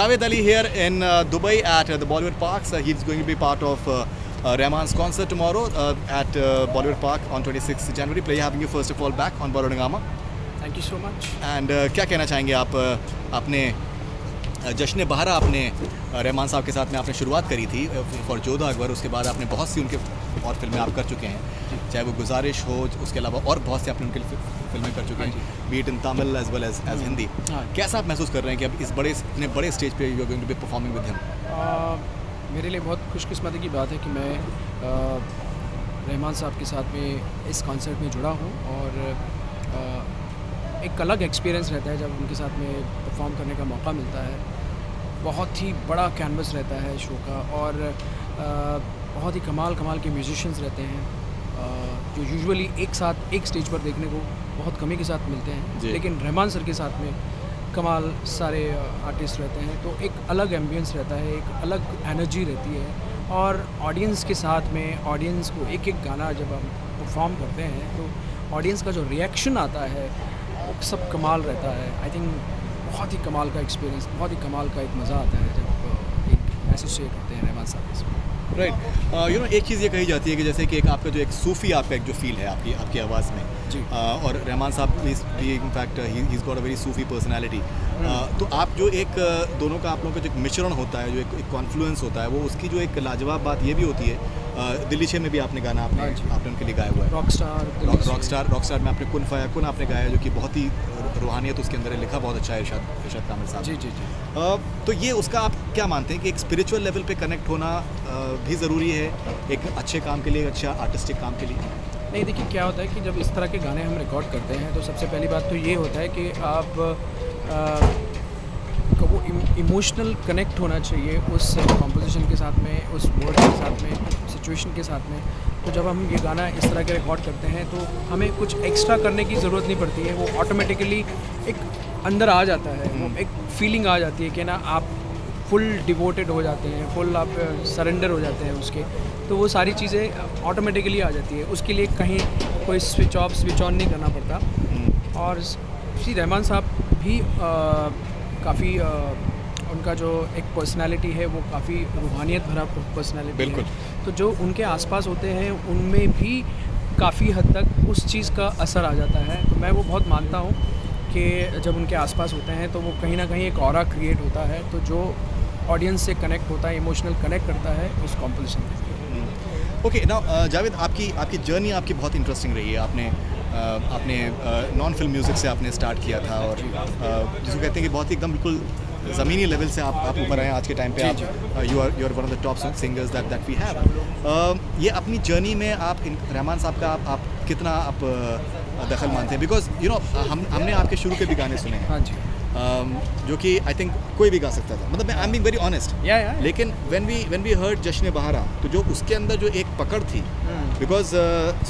Javed Ali here in Dubai at the Bollywood Parks. He's going to be part of Rahman's concert tomorrow at Bollywood Park on 26th January. Pleasure having you first of all back on Bollywood Hungama. Thank you so much. And क्या कहना चाहेंगे आप अपने जश्न बहारा आपने रहमान साहब के साथ में आपने शुरुआत करी थी फॉर जोधा अकबर, उसके बाद आपने बहुत सी उनके और फिल्में आप कर चुके हैं, चाहे वो गुजारिश हो, उसके अलावा और बहुत सी आपने उनके फिल्में कर चुके हैं, be it in Tamil as well as Hindi. कैसा आप महसूस कर रहे हैं कि अब इस इतने बड़े स्टेज पे you are going to be performing with him? मेरे लिए बहुत खुशकिस्मती की बात है कि मैं रहमान साहब के साथ में इस कॉन्सर्ट में जुड़ा हूँ और एक अलग एक्सपीरियंस रहता है जब उनके साथ में परफॉर्म करने का मौका मिलता है। बहुत ही बड़ा कैनवस रहता है शो का और बहुत ही कमाल के म्यूजिशियंस रहते हैं जो यूजुअली एक साथ एक स्टेज पर देखने को बहुत कमी के साथ मिलते हैं, लेकिन रहमान सर के साथ में कमाल सारे आर्टिस्ट रहते हैं, तो एक अलग एम्बियंस रहता है, एक अलग एनर्जी रहती है और ऑडियंस के साथ में ऑडियंस को एक एक गाना जब हम परफॉर्म करते हैं तो ऑडियंस का जो रिएक्शन आता है सब कमाल रहता है। आई थिंक बहुत ही कमाल का एक्सपीरियंस, बहुत ही कमाल का एक मज़ा आता है जब एक एसोसिएट होते हैं रहमान साहब के साथ। राइट, यू नो एक चीज़ ये कही जाती है कि जैसे कि एक आपका जो एक सूफ़ी आपका एक जो फील है आपकी आवाज़ में जी, और रहमान साहब भी in fact he is got a very Sufi personality, तो आप जो एक दोनों का आप लोगों का जो एक मिश्रण होता है, जो एक कॉन्फ्लुएंस होता है, वो उसकी जो एक लाजवाब बात ये भी होती है। दिल्ली छे में भी आपने गाना आपने उनके लिए गाया हुआ है, रॉकस्टार में आपने कुन फाया कुन आपने गाया, जो कि बहुत ही रूहानियत उसके अंदर है, लिखा बहुत अच्छा है इरशाद कामिल साहब। जी। तो ये उसका आप क्या मानते हैं कि एक स्पिरिचुअल लेवल पे कनेक्ट होना भी ज़रूरी है एक अच्छे काम के लिए, एक अच्छा आर्टिस्टिक काम के लिए? नहीं, देखिए क्या होता है कि जब इस तरह के गाने हम रिकॉर्ड करते हैं तो सबसे पहली बात तो ये होता है कि आप का वो इमोशनल कनेक्ट होना चाहिए उस कॉम्पोजिशन के साथ में, उस वर्ड के साथ में, सिचुएशन के साथ में। तो जब हम ये गाना इस तरह के रिकॉर्ड करते हैं तो हमें कुछ एक्स्ट्रा करने की ज़रूरत नहीं पड़ती है, वो ऑटोमेटिकली एक अंदर आ जाता है, वो एक फीलिंग आ जाती है कि ना आप फुल डिवोटेड हो जाते हैं, फुल आप सरेंडर हो जाते हैं उसके, तो वो सारी चीज़ें ऑटोमेटिकली आ जाती है। उसके लिए कहीं कोई स्विच ऑफ स्विच ऑन नहीं करना पड़ता। और श्री रहमान साहब भी काफ़ी उनका जो एक पर्सनालिटी है वो काफ़ी रूहानियत भरा पर्सनालिटी है, तो जो उनके आसपास होते हैं उनमें भी काफ़ी हद तक उस चीज़ का असर आ जाता है। तो मैं वो बहुत मानता हूँ कि जब उनके आसपास होते हैं तो वो कहीं ना कहीं एक ऑरा क्रिएट होता है, तो जो ऑडियंस से कनेक्ट होता है, इमोशनल कनेक्ट करता है उस कॉम्पोजिशन में। ओके, नाउ जावेद आपकी जर्नी आपकी बहुत इंटरेस्टिंग रही है। आपने नॉन फिल्म म्यूज़िक से आपने स्टार्ट किया था और जिसको कहते हैं कि बहुत ही एकदम बिल्कुल ज़मीनी लेवल से आप ऊपर आए आज के टाइम पे। आप you are one of the top singers that we have. ये अपनी जर्नी में आप रहमान साहब का आप कितना आप दखल मानते हैं? बिकॉज यू नो हमने आपके शुरू के भी गाने सुने हैं। हाँ जी। जो कि आई थिंक कोई भी गा सकता था, मतलब I am being very honest, लेकिन व्हेन वी हर्ड जश्न बहारा तो जो उसके अंदर जो एक पकड़ थी, बिकॉज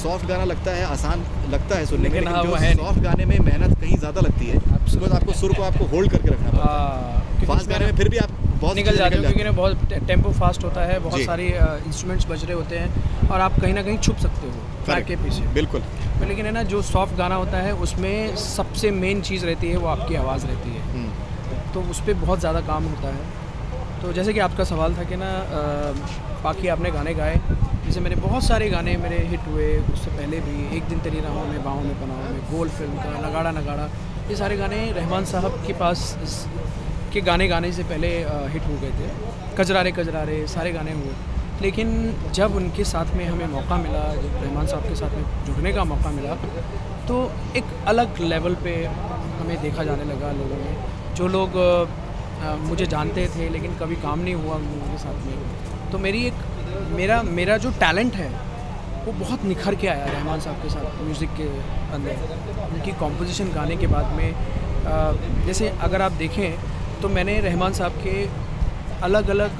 सॉफ्ट गाना लगता है, आसान लगता है सुनने में, लेकिन जो सॉफ्ट गाने में मेहनत कहीं ज़्यादा लगती है, बिकॉज आपको सुर को आपको होल्ड करके रखना पड़ता है। फास्ट गाने में फिर भी आप बहुत निकल जाते हो क्योंकि बहुत टेम्पो फास्ट होता है, बहुत सारी इंस्ट्रूमेंट्स बज रहे होते हैं और आप कहीं ना कहीं छुप सकते हो ट्रैक के पीछे। बिल्कुल। लेकिन है ना, जो सॉफ्ट गाना होता है उसमें सबसे मेन चीज़ रहती है वो आपकी आवाज़ रहती है, तो उस पर बहुत ज़्यादा काम होता है। तो जैसे कि आपका सवाल था कि ना बाकी आपने गाने गाए, जैसे मेरे बहुत सारे गाने मेरे हिट हुए, उससे पहले भी एक दिन तेरी राहों में, बाहों में, पनाहों में, गोल्ड फिल्म का, नगाड़ा, ये सारे गाने रहमान साहब के पास के गाने गाने से पहले हिट हो गए थे। कजरारे सारे गाने हुए, लेकिन जब उनके साथ में हमें मौका मिला, जब रहमान साहब के साथ में जुड़ने का मौका मिला, तो एक अलग लेवल पे हमें देखा जाने लगा लोगों में। जो लोग मुझे जानते थे लेकिन कभी काम नहीं हुआ उनके साथ में, तो मेरा जो टैलेंट है वो बहुत निखर के आया रहमान साहब के साथ म्यूज़िक के अंदर। उनकी कॉम्पोजिशन गाने के बाद में जैसे अगर आप देखें तो मैंने रहमान साहब के अलग अलग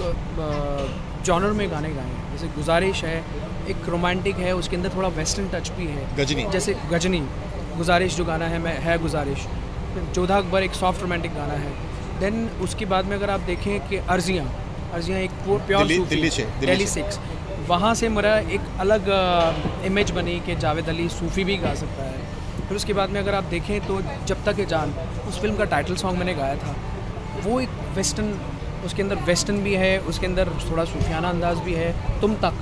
जॉनर में गाने गाए हैं। जैसे गुजारिश है, एक रोमांटिक है, उसके अंदर थोड़ा वेस्टर्न टच भी है, गजनी, जैसे गजनी, गुजारिश जो गाना है गुजारिश। जोधा अकबर एक सॉफ्ट रोमांटिक गाना है। देन उसके बाद में अगर आप देखें कि अर्जियाँ एक प्योर दिल्ली 6, वहाँ से मेरा एक अलग इमेज बनी कि जावेद अली सूफ़ी भी गा सकता है। फिर उसके बाद में अगर आप देखें तो जब तक है जान, उस फिल्म का टाइटल सॉन्ग मैंने गाया था, वो एक वेस्टर्न उसके अंदर वेस्टर्न भी है, उसके अंदर थोड़ा सूफियाना अंदाज भी है, तुम तक।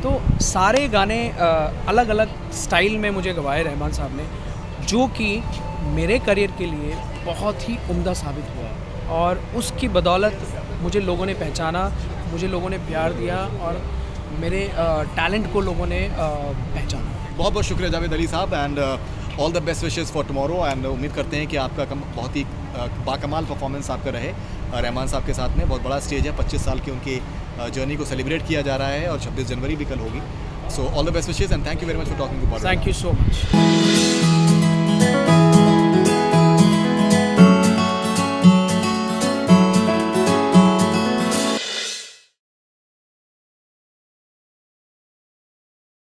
तो सारे गाने अलग अलग स्टाइल में मुझे गवाए रहमान साहब ने, जो कि मेरे करियर के लिए बहुत ही उम्दा साबित हुआ। और उसकी बदौलत मुझे लोगों ने पहचाना, मुझे लोगों ने प्यार दिया और मेरे टैलेंट को लोगों ने पहचाना। बहुत बहुत शुक्रिया जावेद अली साहब, and all the best wishes for tomorrow. And उम्मीद करते हैं कि आपका बहुत ही बाकमाल परफॉर्मेंस आपका रहे रहमान साहब के साथ में। बहुत बड़ा स्टेज है, 25 साल की उनकी जर्नी को सेलिब्रेट किया जा रहा है और 26 जनवरी भी कल होगी। So all the best wishes and thank you very much for talking to Bollywood. Thank you so much.